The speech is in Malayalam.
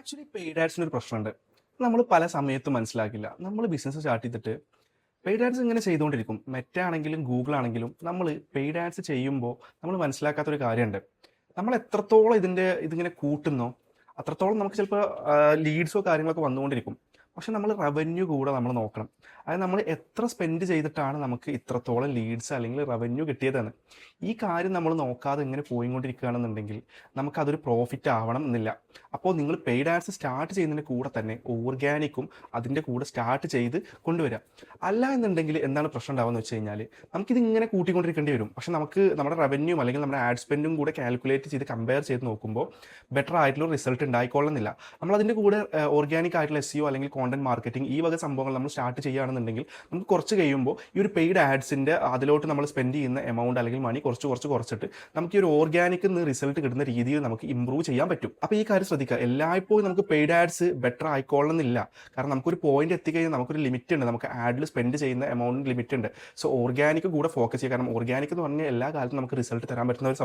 ആക്ച്വലി പെയ്ഡ് ആഡ്സിന് ഒരു പ്രശ്നമുണ്ട്. നമ്മൾ പല സമയത്തും മനസ്സിലാക്കില്ല. നമ്മൾ ബിസിനസ് സ്റ്റാർട്ട് ചെയ്തിട്ട് പെയ്ഡ് ആഡ്സ് ഇങ്ങനെ ചെയ്തുകൊണ്ടിരിക്കും. മെറ്റ ആണെങ്കിലും ഗൂഗിൾ ആണെങ്കിലും നമ്മൾ പെയ്ഡ് ആഡ്സ് ചെയ്യുമ്പോൾ നമ്മൾ മനസ്സിലാക്കാത്തൊരു കാര്യമുണ്ട്. നമ്മൾ എത്രത്തോളം ഇതിങ്ങനെ കൂട്ടുന്നോ അത്രത്തോളം നമുക്ക് ചിലപ്പോൾ ലീഡ്സോ കാര്യങ്ങളൊക്കെ വന്നുകൊണ്ടിരിക്കും. പക്ഷെ നമ്മൾ റവന്യൂ കൂടെ നമ്മൾ നോക്കണം. അതായത് നമ്മൾ എത്ര സ്പെൻഡ് ചെയ്തിട്ടാണ് നമുക്ക് ഇത്രത്തോളം ലീഡ്സ് അല്ലെങ്കിൽ റവന്യൂ കിട്ടിയതെന്ന്. ഈ കാര്യം നമ്മൾ നോക്കാതെ ഇങ്ങനെ പോയിക്കൊണ്ടിരിക്കുകയാണെന്നുണ്ടെങ്കിൽ നമുക്കതൊരു പ്രോഫിറ്റ് ആവണം എന്നില്ല. അപ്പോൾ നിങ്ങൾ പെയ്ഡ് ആഡ്സ് സ്റ്റാർട്ട് ചെയ്യുന്നതിൻ്റെ കൂടെ തന്നെ ഓർഗാനിക്കും അതിൻ്റെ കൂടെ സ്റ്റാർട്ട് ചെയ്ത് കൊണ്ടുവരിക. അല്ല എന്നുണ്ടെങ്കിൽ എന്താണ് പ്രശ്നം ഉണ്ടാവുക വെച്ച് കഴിഞ്ഞാൽ നമുക്കിതിങ്ങനെ കൂട്ടിക്കൊണ്ടിരിക്കേണ്ടി വരും. പക്ഷെ നമുക്ക് നമ്മുടെ റവന്യൂ അല്ലെങ്കിൽ നമ്മുടെ ആഡ് സ്പെൻഡും കൂടെ കാൽക്കുലേറ്റ് ചെയ്ത് കമ്പയർ ചെയ്ത് നോക്കുമ്പോൾ ബെറ്റർ ആയിട്ടുള്ള റിസൾട്ട് ഉണ്ടായിക്കൊള്ളുന്നില്ല. നമ്മൾ അതിൻ്റെ കൂടെ ഓർഗാനിക് ആയിട്ടുള്ള SEO അല്ലെങ്കിൽ കോണ്ടന്റ് മാർക്കറ്റിംഗ് ഈ വക സംഭവങ്ങൾ നമ്മൾ സ്റ്റാർട്ട് ചെയ്യുകയാണെന്നുണ്ടെങ്കിൽ നമുക്ക് കുറച്ച് കഴിയുമ്പോൾ ഈ ഒരു പെയ്ഡ് ആഡ്സിൻ്റെ അതിലോട്ട് നമ്മൾ സ്പെൻഡ് ചെയ്യുന്ന എമൗണ്ട് അല്ലെങ്കിൽ മണി കുറച്ചിട്ട് നമുക്ക് ഈ ഒരു ഓർഗാനിക് റിസൾട്ട് കിട്ടുന്ന രീതിയിൽ നമുക്ക് ഇമ്പ്രൂവ് ചെയ്യാൻ പറ്റും. അപ്പോൾ ഈ കാര്യം ശ്രദ്ധിക്കുക. എല്ലായ്പ്പോഴും നമുക്ക് പെയ്ഡ് ആഡ്സ് ബെറ്റർ ആയിക്കൊള്ളുന്നില്ല. കാരണം നമുക്കൊരു പോയിന്റ് എത്തിക്കഴിഞ്ഞാൽ നമുക്കൊരു ലിമിറ്റ് ഉണ്ട്. നമുക്ക് ആഡിൽ സ്പെൻഡ് ചെയ്യുന്ന എമൗണ്ട് ലിമിറ്റ് ഉണ്ട്. സോ ഓർഗാനിക് കൂടെ ഫോക്കസ് ചെയ്യുക. കാരണം ഓർഗാനിക് എന്ന് പറഞ്ഞാൽ എല്ലാ കാലത്തും നമുക്ക് റിസൾട്ട് തരാൻ പറ്റുന്ന ഒരു സംഭവം